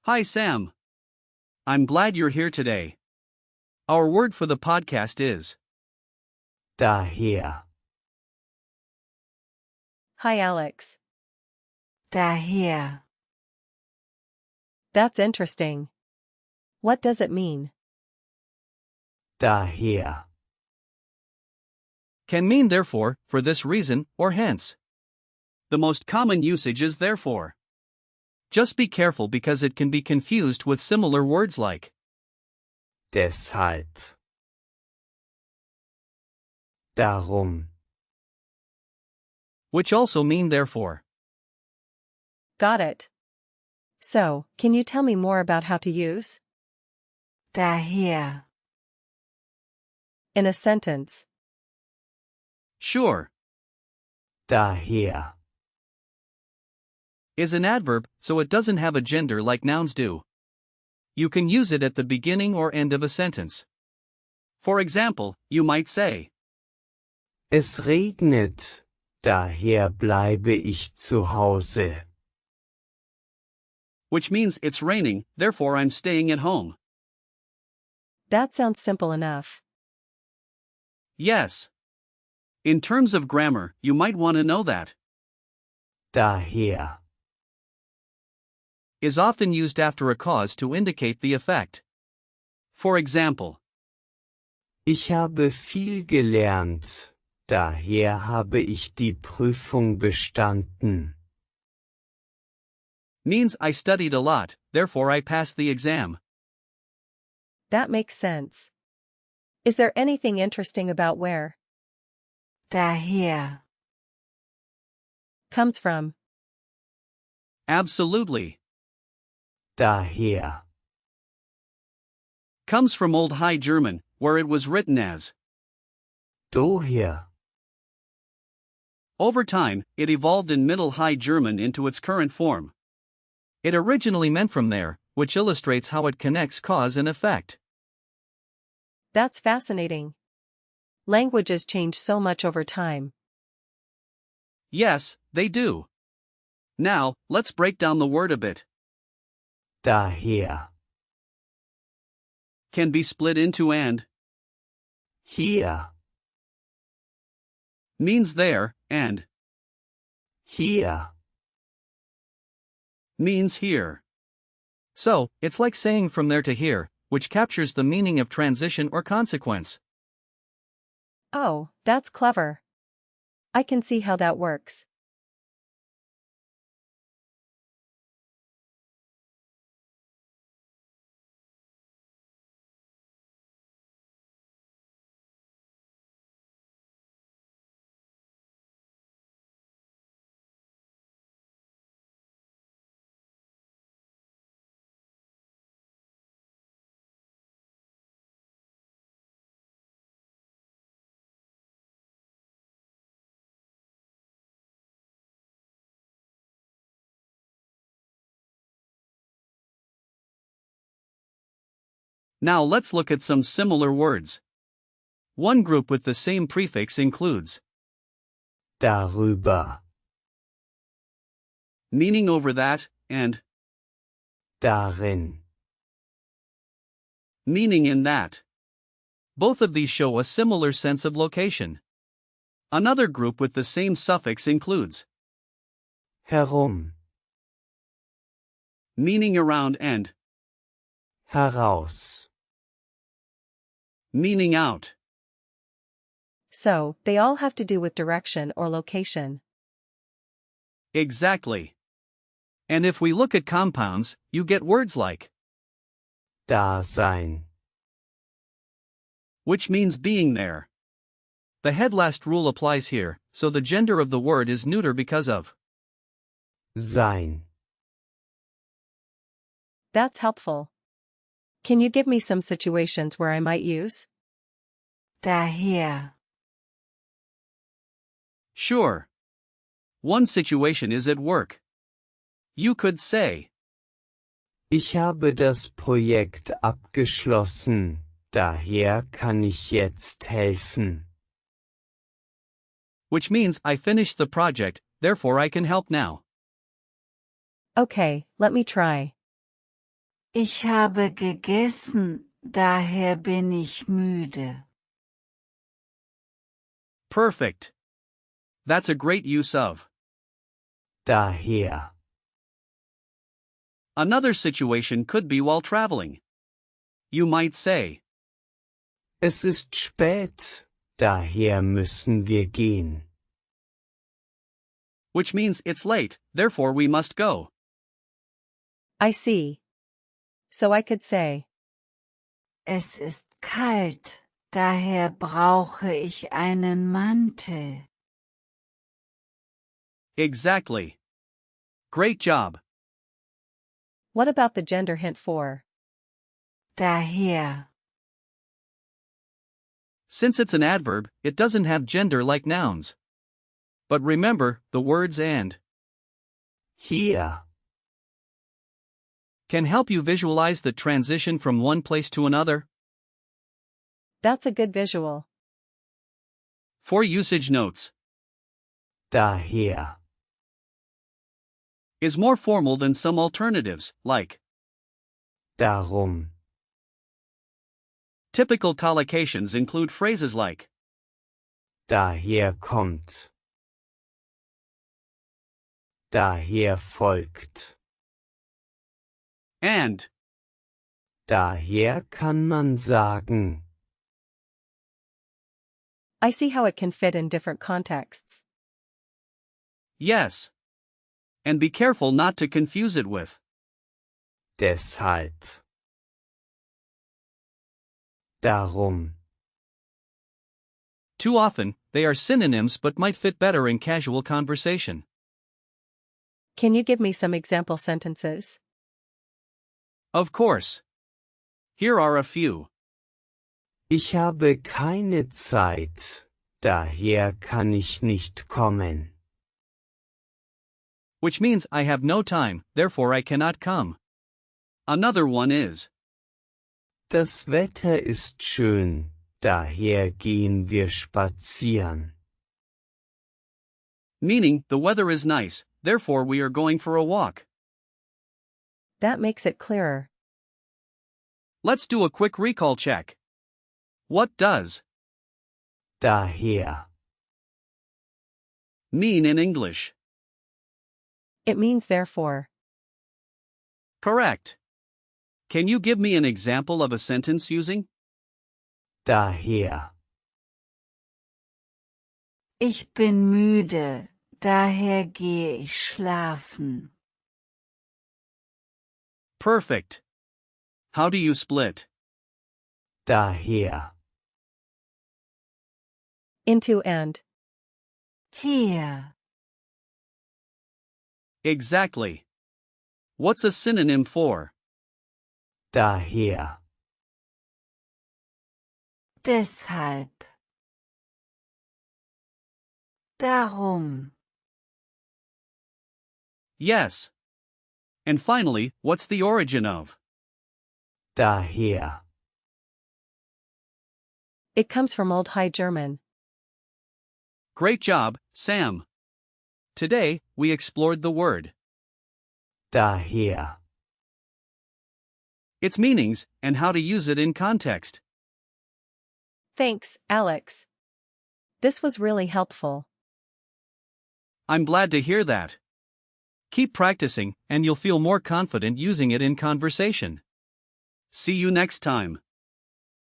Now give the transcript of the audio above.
Hi Sam. I'm glad you're here today. Our word for the podcast is daher, Hi Alex. Daher. That's interesting. What does it mean? daher, can mean therefore, for this reason, or hence. The most common usage is therefore. Just be careful because it can be confused with similar words like deshalb, darum, which also mean therefore. Got it. So, can you tell me more about how to use? Daher. In a sentence. Sure. daher, Is an adverb, so it doesn't have a gender like nouns do. You can use it at the beginning or end of a sentence. For example, you might say, es regnet, daher bleibe ich zu Hause. which means it's raining, therefore I'm staying at home. That sounds simple enough. Yes. In terms of grammar, you might want to know that Daher, is often used after a cause to indicate the effect. For example, ich habe viel gelernt, daher habe ich die Prüfung bestanden. means I studied a lot, therefore I passed the exam. That makes sense. Is there anything interesting about where? Daher. Comes from. Absolutely. Daher, Comes from Old High German, where it was written as. daher, Over time, it evolved in Middle High German into its current form. It originally meant from there, which illustrates how it connects cause and effect. That's fascinating. Languages change so much over time. Yes, they do. Now, let's break down the word a bit. daher, Can be split into and. hier, Means there, and. hier, Means here. So, it's like saying from there to here, which captures the meaning of transition or consequence. Oh, that's clever. I can see how that works. Now let's look at some similar words. One group with the same prefix includes darüber, meaning over that, and darin, meaning in that. Both of these show a similar sense of location. Another group with the same suffix includes herum, meaning around and heraus, meaning out. So, they all have to do with direction or location. Exactly. And if we look at compounds, you get words like Dasein, which means being there. The head last rule applies here, so the gender of the word is neuter because of sein, That's helpful. Can you give me some situations where I might use? Daher. sure. One situation is at work. You could say, ich habe das Projekt abgeschlossen, daher kann ich jetzt helfen. which means I finished the project, therefore I can help now. Okay, let me try. Ich habe gegessen, daher bin ich müde. Perfect. That's a great use of. Daher. Another situation could be while traveling. You might say, Es ist spät, daher müssen wir gehen. which means it's late, therefore we must go. I see. So I could say, Es ist kalt, daher brauche ich einen Mantel. Exactly. Great job. what about the gender hint for? Daher. Since it's an adverb, it doesn't have gender like nouns. But remember, the words and Hier. can help you visualize the transition from one place to another. That's a good visual. For usage notes, Daher. is more formal than some alternatives, like Darum. typical collocations include phrases like Daher kommt. Daher folgt. and. Daher kann man sagen. I see how it can fit in different contexts. Yes. And be careful not to confuse it with Deshalb. Darum. too often, they are synonyms but might fit better in casual conversation. Can you give me some example sentences? Of course. Here are a few. Ich habe keine Zeit, daher kann ich nicht kommen. Which means I have no time, therefore I cannot come. Another one is Das Wetter ist schön, daher gehen wir spazieren. meaning the weather is nice, therefore we are going for a walk. That makes it clearer. Let's do a quick recall check. What does Daher. mean in English? It means therefore. Correct. Can you give me an example of a sentence using Daher. Ich bin müde, daher gehe ich schlafen. perfect? How do you split Daher. Into and. Hier. exactly? What's a synonym for Daher. Deshalb. Darum. yes? And finally, what's the origin of Daher. It comes from Old High German. Great job, Sam. Today, we explored the word, Daher. its meanings, and how to use it in context. Thanks, Alex. This was really helpful. I'm glad to hear that. Keep practicing, and you'll feel more confident using it in conversation. See you next time.